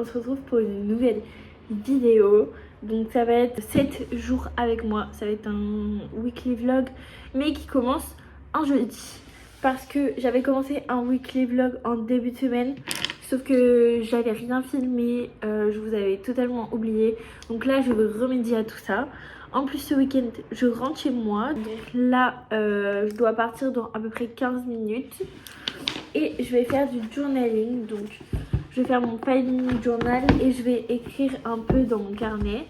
se retrouve pour une nouvelle vidéo. Donc ça va être 7 jours avec moi, ça va être un weekly vlog mais qui commence un jeudi. Parce que j'avais commencé un weekly vlog en début de semaine, sauf que j'avais rien filmé, je vous avais totalement oublié. Donc là je veux remédier à tout ça. En plus ce week-end je rentre chez moi, donc là je dois partir dans à peu près 15 minutes. Et je vais faire du journaling, donc je vais faire mon filing journal et je vais écrire un peu dans mon carnet.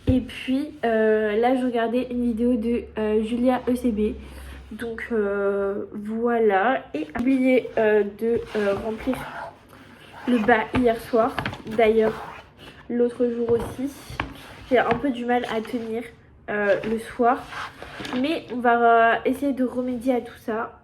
Et puis là je regardais une vidéo de Julia ECB. Donc voilà. Et j'ai oublié de remplir le bas hier soir. D'ailleurs l'autre jour aussi. J'ai un peu du mal à tenir le soir. Mais on va essayer de remédier à tout ça.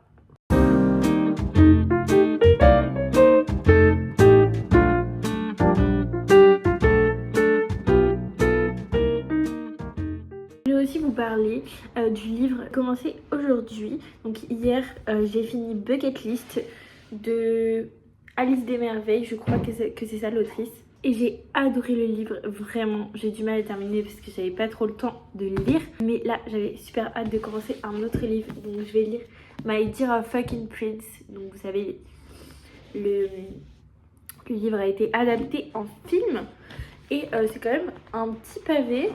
Je vais aussi vous parler du livre commencé aujourd'hui. Donc hier j'ai fini Bucket List de Alice Desmerveilles, je crois que c'est ça l'autrice. Et j'ai adoré le livre, vraiment. J'ai du mal à terminer parce que j'avais pas trop le temps de le lire. Mais là j'avais super hâte de commencer un autre livre. Donc je vais lire My Dear Fucking Prince. Donc vous savez, le livre a été adapté en film. Et c'est quand même un petit pavé.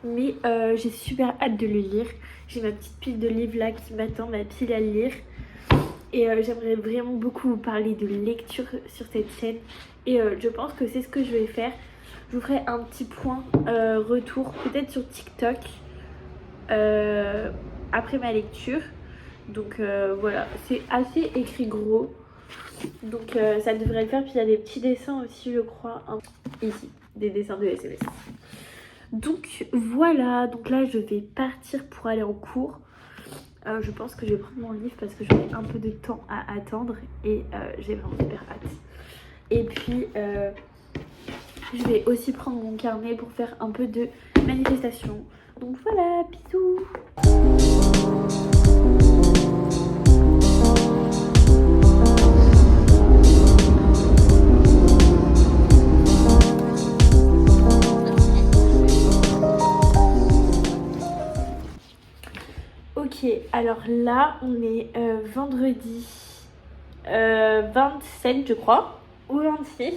Mais j'ai super hâte de le lire. J'ai ma petite pile de livres là qui m'attend, ma pile à lire. Et j'aimerais vraiment beaucoup vous parler de lecture sur cette chaîne. Et je pense que c'est ce que je vais faire. Je vous ferai un petit point retour, peut-être sur TikTok, après ma lecture. Donc voilà, c'est assez écrit gros. Donc ça devrait le faire. Puis il y a des petits dessins aussi, je crois, ici, des dessins de SMS. Donc voilà, donc là je vais partir pour aller en cours. Je pense que je vais prendre mon livre parce que j'aurai un peu de temps à attendre et j'ai vraiment super hâte. Et puis je vais aussi prendre mon carnet pour faire un peu de manifestation. Donc voilà, bisous. Ok, alors là on est vendredi 27 je crois, ou 26.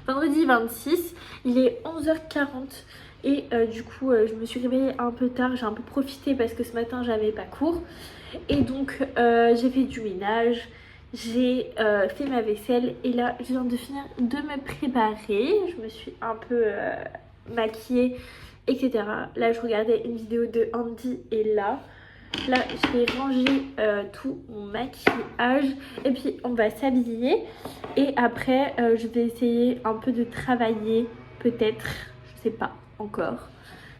Vendredi 26, il est 11h40 et du coup je me suis réveillée un peu tard, j'ai un peu profité parce que ce matin j'avais pas cours. Et donc j'ai fait du ménage, j'ai fait ma vaisselle et là je viens de finir de me préparer. Je me suis un peu maquillée, etc. Là je regardais une vidéo de Andy et là je vais ranger tout mon maquillage et puis on va s'habiller. Et après je vais essayer un peu de travailler, peut-être, je sais pas encore.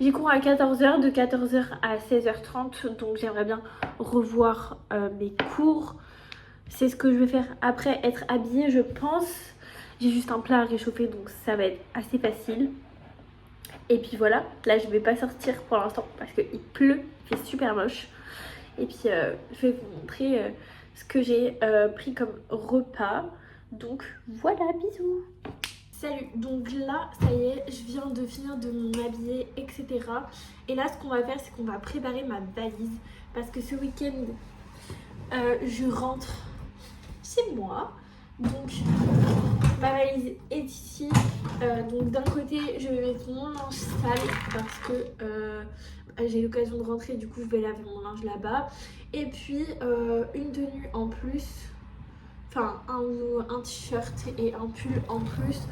J'ai cours à 14h, de 14h à 16h30, donc j'aimerais bien revoir mes cours. C'est ce que je vais faire après être habillée, je pense. J'ai juste un plat à réchauffer, donc ça va être assez facile. Et puis voilà, là je vais pas sortir pour l'instant parce qu'il pleut, il fait super moche. Et puis je vais vous montrer ce que j'ai pris comme repas. Donc voilà, bisous. Salut, donc là ça y est, je viens de finir de m'habiller, etc. Et là ce qu'on va faire, c'est qu'on va préparer ma valise. Parce que ce week-end je rentre chez moi. Donc ma valise est ici. Donc d'un côté je vais mettre mon linge sale parce que j'ai l'occasion de rentrer, du coup je vais laver mon linge là-bas. Et puis une tenue en plus, enfin un t-shirt et un pull en plus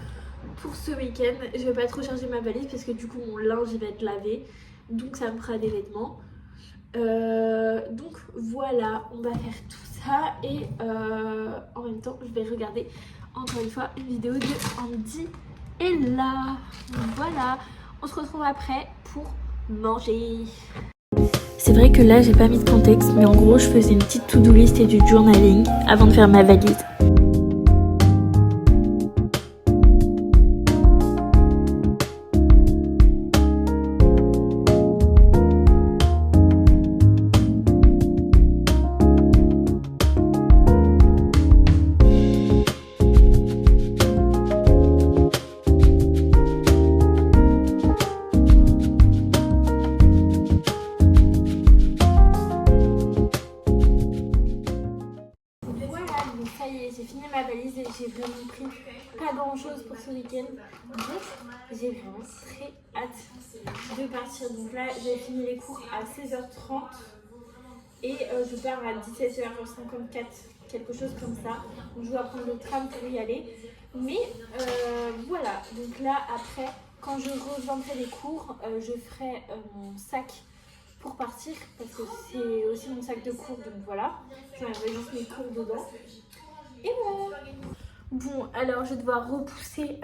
pour ce week-end. Je vais pas trop charger ma valise parce que du coup mon linge il va être lavé, donc ça me fera des vêtements. Donc voilà, on va faire tout ça et en même temps je vais regarder encore une fois une vidéo de Andy et là. Voilà, on se retrouve après pour manger. C'est vrai que là j'ai pas mis de contexte, mais en gros je faisais une petite to-do list et du journaling avant de faire ma valise. Donc j'ai vraiment très hâte de partir. Donc là j'ai fini les cours à 16h30 et je pars à 17h54, quelque chose comme ça. Donc je dois prendre le tram pour y aller. Mais voilà, donc là après, quand je reviendrai les cours, je ferai mon sac pour partir parce que c'est aussi mon sac de cours, donc voilà, je mettrai juste mes cours dedans. Et voilà. Bon, alors je vais devoir repousser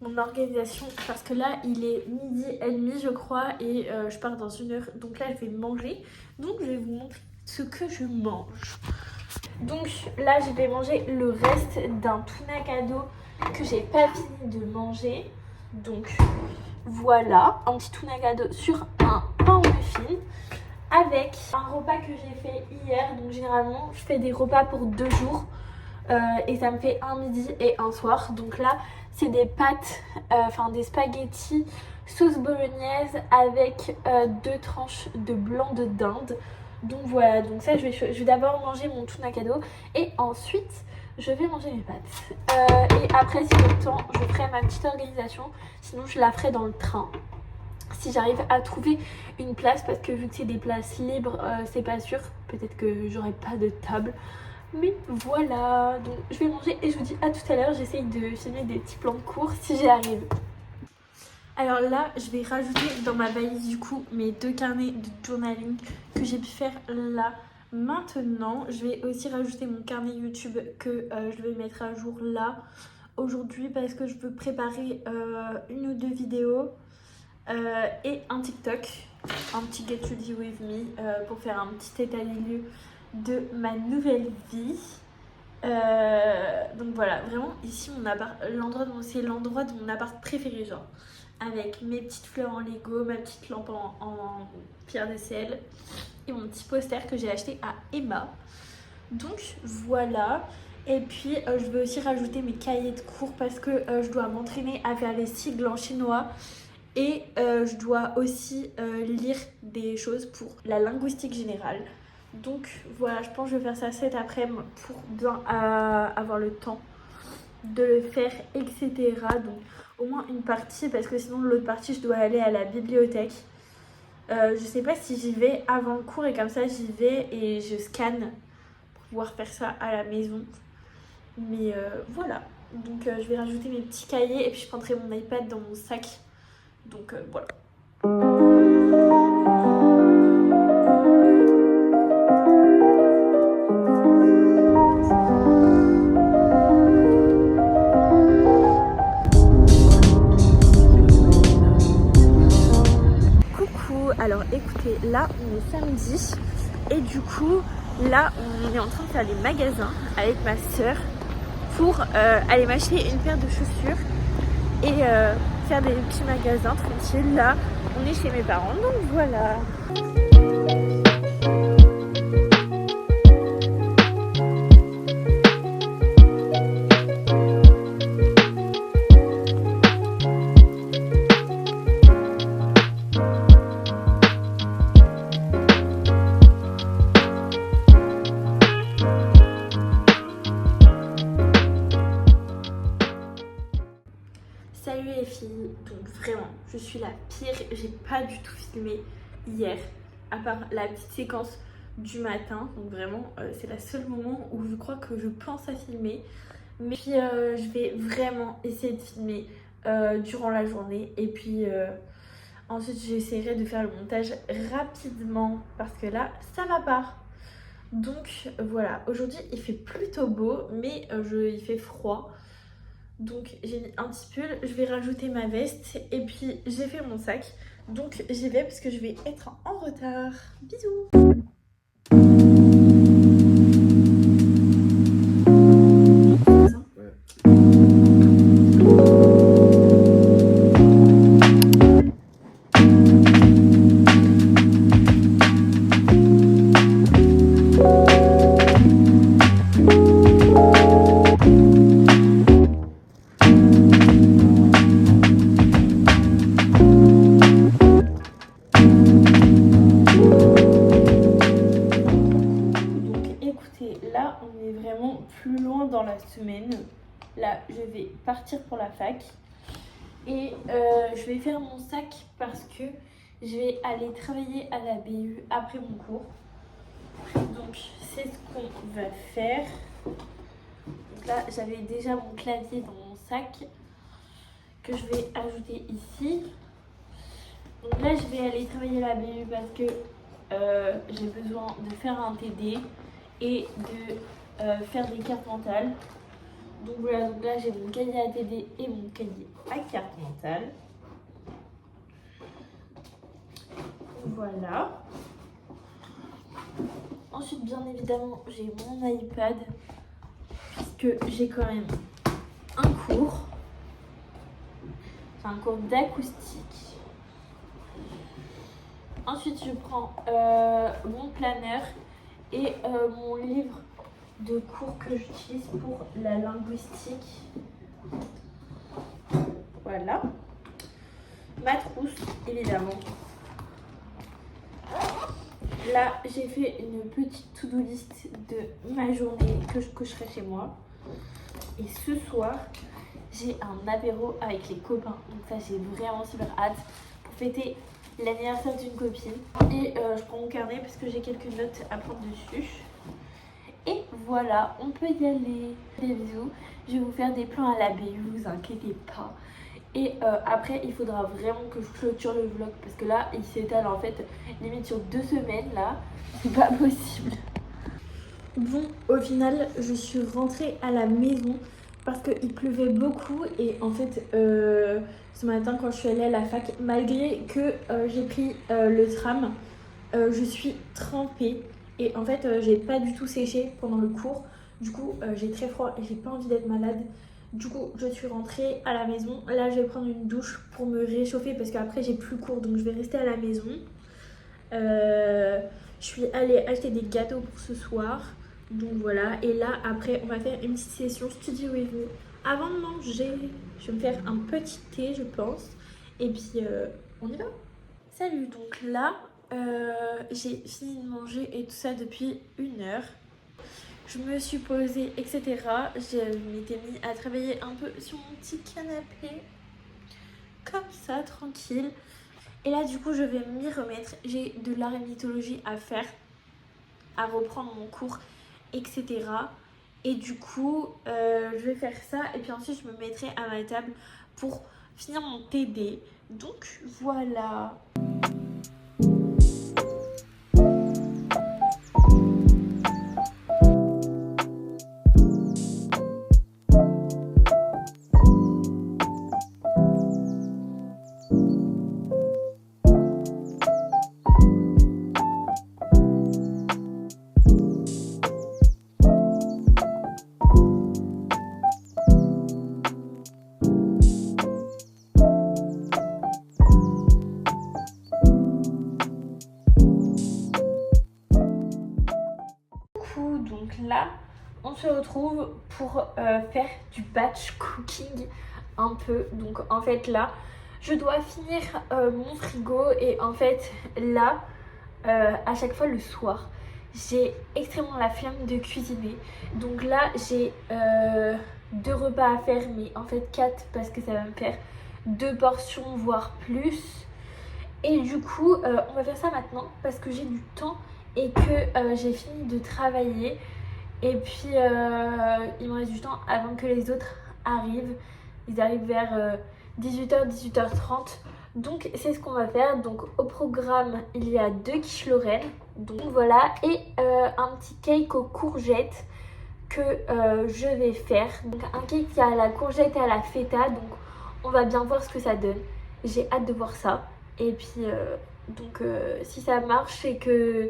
mon organisation parce que là il est 12h30 je crois et je pars dans 1 heure. Donc là je vais manger, donc je vais vous montrer ce que je mange. Donc là je vais manger le reste d'un tuna cadeau que j'ai pas fini de manger. Donc voilà, un petit tuna cadeau sur un pain au muffin avec un repas que j'ai fait hier. Donc généralement je fais des repas pour 2 jours et ça me fait un midi et un soir. Donc là c'est des pâtes, des spaghettis sauce bolognaise avec 2 tranches de blanc de dinde. Donc voilà, donc ça je vais d'abord manger mon tuna cadeau et ensuite je vais manger mes pâtes. Et après si j'ai le temps, je ferai ma petite organisation, sinon je la ferai dans le train. Si j'arrive à trouver une place, parce que vu que c'est des places libres, c'est pas sûr, peut-être que j'aurai pas de table. Mais voilà, donc je vais manger et je vous dis à tout à l'heure. J'essaye de filmer des petits plans de cours si j'y arrive. Alors là, je vais rajouter dans ma valise du coup mes 2 carnets de journaling que j'ai pu faire là maintenant. Je vais aussi rajouter mon carnet YouTube que je vais mettre à jour là aujourd'hui parce que je veux préparer 1 ou 2 vidéos et un TikTok, un petit Get Ready With Me pour faire un petit état des lieux de ma nouvelle vie. Donc voilà, vraiment ici mon appart, c'est l'endroit de mon appart préféré, genre avec mes petites fleurs en Lego, ma petite lampe en pierre de sel et mon petit poster que j'ai acheté à Emma. Donc voilà. Et puis je vais aussi rajouter mes cahiers de cours parce que je dois m'entraîner à faire les sigles en chinois. Et je dois aussi lire des choses pour la linguistique générale. Donc voilà, je pense que je vais faire ça cet après-midi pour bien avoir le temps de le faire, etc. Donc au moins une partie, parce que sinon l'autre partie, je dois aller à la bibliothèque. Je sais pas si j'y vais avant le cours et comme ça j'y vais et je scanne pour pouvoir faire ça à la maison. Mais voilà, donc je vais rajouter mes petits cahiers et puis je prendrai mon iPad dans mon sac. Donc voilà. Coucou, alors écoutez, là on est samedi et du coup là on est en train de faire les magasins avec ma soeur pour aller m'acheter une paire de chaussures et faire des petits magasins tranquilles. Là on est chez mes parents, donc voilà. Salut les filles, donc vraiment je suis la pire, j'ai pas du tout filmé hier à part la petite séquence du matin, donc vraiment c'est le seul moment où je crois que je pense à filmer, mais puis je vais vraiment essayer de filmer durant la journée et puis ensuite j'essaierai de faire le montage rapidement parce que là ça va pas. Donc voilà, aujourd'hui il fait plutôt beau mais il fait froid. Donc j'ai mis un petit pull, je vais rajouter ma veste et puis j'ai fait mon sac. Donc j'y vais parce que je vais être en retard. Bisous. là je vais partir pour la fac. Et je vais faire mon sac parce que je vais aller travailler à la BU après mon cours. Donc c'est ce qu'on va faire. Donc là j'avais déjà mon clavier dans mon sac que je vais ajouter ici. Donc là je vais aller travailler à la BU parce que j'ai besoin de faire un TD et de faire des cartes mentales. Donc voilà, donc là j'ai mon cahier à TD et mon cahier à carte mentale. Voilà. Ensuite, bien évidemment, j'ai mon iPad puisque j'ai quand même un cours. C'est un cours d'acoustique. Ensuite, je prends mon planeur et mon livre de cours que j'utilise pour la linguistique. Voilà. Ma trousse, évidemment. Là, j'ai fait une petite to-do list de ma journée que je cocherai chez moi. Et ce soir, j'ai un apéro avec les copains. Donc ça, j'ai vraiment super hâte pour fêter l'anniversaire d'une copine. Et je prends mon carnet parce que j'ai quelques notes à prendre dessus. Et voilà, on peut y aller. Des bisous. Je vais vous faire des plans à la BU, vous inquiétez pas. Et après, il faudra vraiment que je clôture le vlog parce que là, il s'étale en fait limite sur 2 semaines là. C'est pas possible. Bon, au final, je suis rentrée à la maison parce qu'il pleuvait beaucoup et en fait, ce matin quand je suis allée à la fac, malgré que j'ai pris le tram, je suis trempée et en fait, j'ai pas du tout séché pendant le cours. Du coup, j'ai très froid et j'ai pas envie d'être malade. Du coup, je suis rentrée à la maison. Là, je vais prendre une douche pour me réchauffer parce qu'après, j'ai plus cours. Donc, je vais rester à la maison. Je suis allée acheter des gâteaux pour ce soir. Donc, voilà. Et là, après, on va faire une petite session studio review. Avant de manger, je vais me faire un petit thé, je pense. Et puis, on y va. Salut, donc là, j'ai fini de manger et tout ça depuis 1 heure. Je me suis posée, etc. Je m'étais mis à travailler un peu sur mon petit canapé. Comme ça, tranquille. Et là, du coup, je vais m'y remettre. J'ai de l'art et mythologie à faire, à reprendre mon cours, etc. Et du coup, je vais faire ça. Et puis ensuite, je me mettrai à ma table pour finir mon TD. Donc, voilà. Donc là, on se retrouve pour faire du batch cooking un peu. Donc en fait là, je dois finir mon frigo et en fait là, à chaque fois le soir, j'ai extrêmement la flemme de cuisiner. Donc là, j'ai 2 repas à faire, mais en fait 4 parce que ça va me faire 2 portions voire plus. Et du coup, on va faire ça maintenant parce que j'ai du temps et que j'ai fini de travailler. Et puis, il me reste du temps avant que les autres arrivent. Ils arrivent vers 18h, 18h30. Donc, c'est ce qu'on va faire. Donc, au programme, il y a 2 quiches Lorraine. Donc, voilà. Et un petit cake aux courgettes que je vais faire. Donc, un cake à la courgette et à la feta. Donc, on va bien voir ce que ça donne. J'ai hâte de voir ça. Et puis, si ça marche et que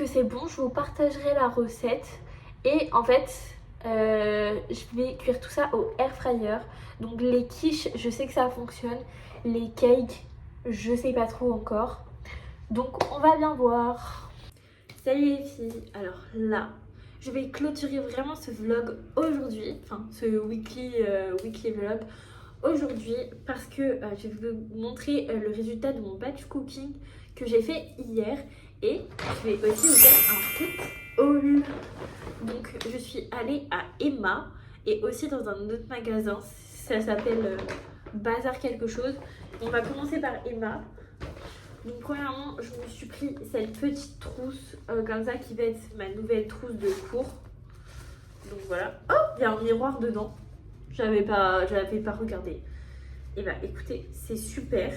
c'est bon, je vous partagerai la recette. Et en fait, je vais cuire tout ça au air fryer. Donc les quiches, je sais que ça fonctionne. Les cakes, je sais pas trop encore. Donc on va bien voir. Salut les filles. Alors là, je vais clôturer vraiment ce vlog aujourd'hui. Enfin, ce weekly vlog aujourd'hui parce que je vais vous montrer le résultat de mon batch cooking que j'ai fait hier. Et je vais aussi vous faire un petit haul. Donc je suis allée à Emma et aussi dans un autre magasin. Ça s'appelle Bazar quelque chose. On va commencer par Emma. Donc premièrement, je me suis pris cette petite trousse comme ça qui va être ma nouvelle trousse de cours. Donc voilà. Oh, il y a un miroir dedans. J'avais pas regardé. Et bah écoutez, c'est super.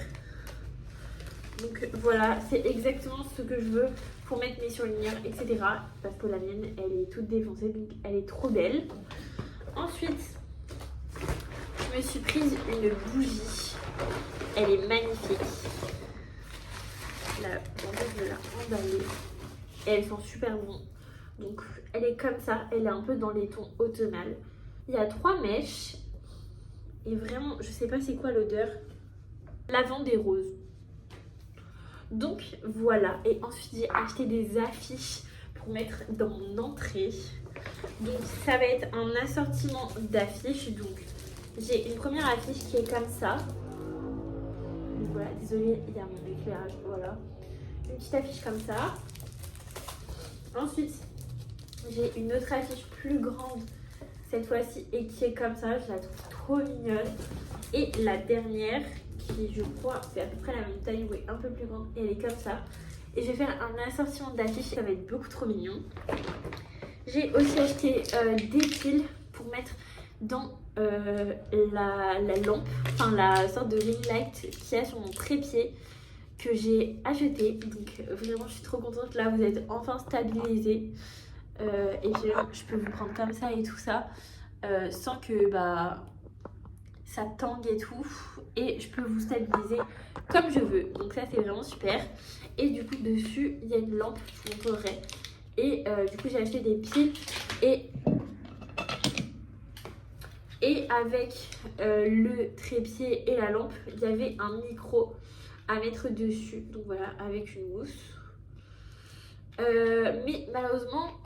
Donc voilà, c'est exactement ce que je veux pour mettre mes surligneurs, etc. Parce que la mienne, elle est toute défoncée, donc elle est trop belle. Ensuite, je me suis prise une bougie. Elle est magnifique. Là, en fait, je vais la emballer. Et elles sont super bonnes. Donc, elle est comme ça. Elle est un peu dans les tons automnales. Il y a 3 mèches. Et vraiment, je sais pas c'est quoi l'odeur. Lavande et rose. Donc, voilà. Et ensuite, j'ai acheté des affiches pour mettre dans mon entrée. Donc, ça va être un assortiment d'affiches. Donc, j'ai une première affiche qui est comme ça. Donc, voilà, désolée, il y a mon éclairage. Voilà. Une petite affiche comme ça. Ensuite, j'ai une autre affiche plus grande cette fois-ci et qui est comme ça. Je la trouve trop mignonne. Et la dernière qui, je crois, fait à peu près la même taille ou est un peu plus grande. Et elle est comme ça. Et je vais faire un assortiment d'affiches. Ça va être beaucoup trop mignon. J'ai aussi acheté des piles pour mettre dans la lampe, enfin la sorte de ring light qu'il y a sur mon trépied que j'ai acheté. Donc vraiment je suis trop contente. Là vous êtes enfin stabilisé et je peux vous prendre comme ça et tout ça sans que ça tangue et tout, et je peux vous stabiliser comme je veux. Donc ça c'est vraiment super. Et du coup dessus il y a une lampe, je vous montrerai. Et du coup j'ai acheté des piles et avec le trépied et la lampe, il y avait un micro à mettre dessus. Donc voilà, avec une mousse. Mais malheureusement,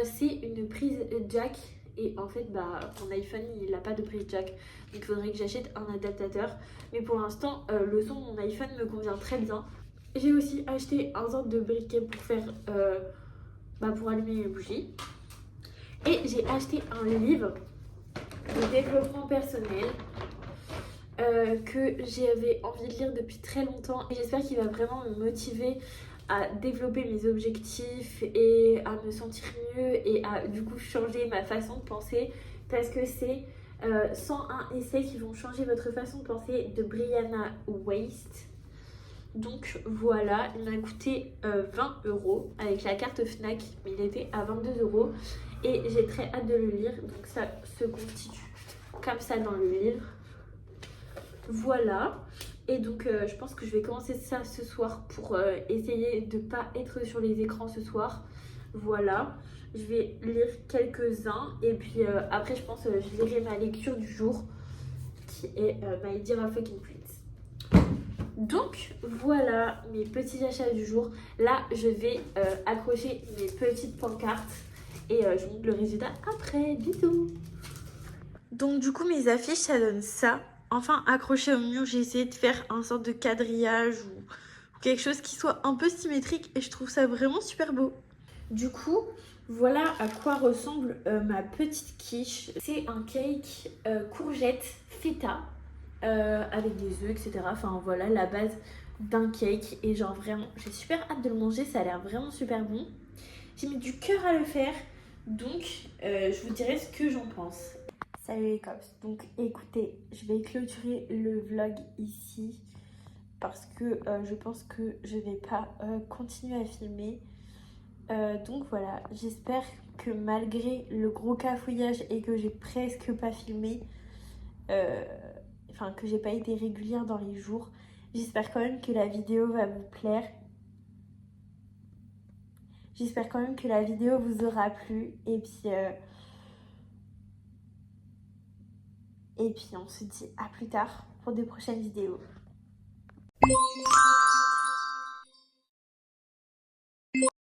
c'est une prise jack. Et en fait, mon iPhone, il n'a pas de prise jack. Donc il faudrait que j'achète un adaptateur. Mais pour l'instant, le son de mon iPhone me convient très bien. J'ai aussi acheté un sorte de briquet pour faire... pour allumer mes bougies. Et j'ai acheté un livre de développement personnel que j'avais envie de lire depuis très longtemps, et j'espère qu'il va vraiment me motiver à développer mes objectifs et à me sentir mieux et à du coup changer ma façon de penser, parce que c'est 101 essais qui vont changer votre façon de penser de Brianna Waste. Donc voilà, il m'a coûté 20 € avec la carte Fnac, mais il était à 22 € et j'ai très hâte de le lire. Donc ça se constitue comme ça dans le livre. Voilà, et donc je pense que je vais commencer ça ce soir pour essayer de ne pas être sur les écrans ce soir. Voilà, je vais lire quelques-uns et puis après je pense je lirai ma lecture du jour qui est My Dear Fucking Prince. Donc voilà mes petits achats du jour. Là je vais accrocher mes petites pancartes et je vous montre le résultat après. Bisous. Donc du coup mes affiches ça donne ça. Enfin accroché au mur, j'ai essayé de faire un sorte de quadrillage ou quelque chose qui soit un peu symétrique et je trouve ça vraiment super beau. Du coup voilà à quoi ressemble ma petite quiche. C'est un cake courgette feta avec des œufs, etc. Enfin voilà la base d'un cake, et genre vraiment j'ai super hâte de le manger, ça a l'air vraiment super bon. J'ai mis du cœur à le faire, donc je vous dirai ce que j'en pense. Salut les cops, donc écoutez, je vais clôturer le vlog ici parce que je pense que je vais pas continuer à filmer. Donc voilà, j'espère que malgré le gros cafouillage et que j'ai presque pas filmé, enfin que j'ai pas été régulière dans les jours, j'espère quand même que la vidéo va vous plaire. J'espère quand même que la vidéo vous aura plu et puis on se dit à plus tard pour de prochaines vidéos.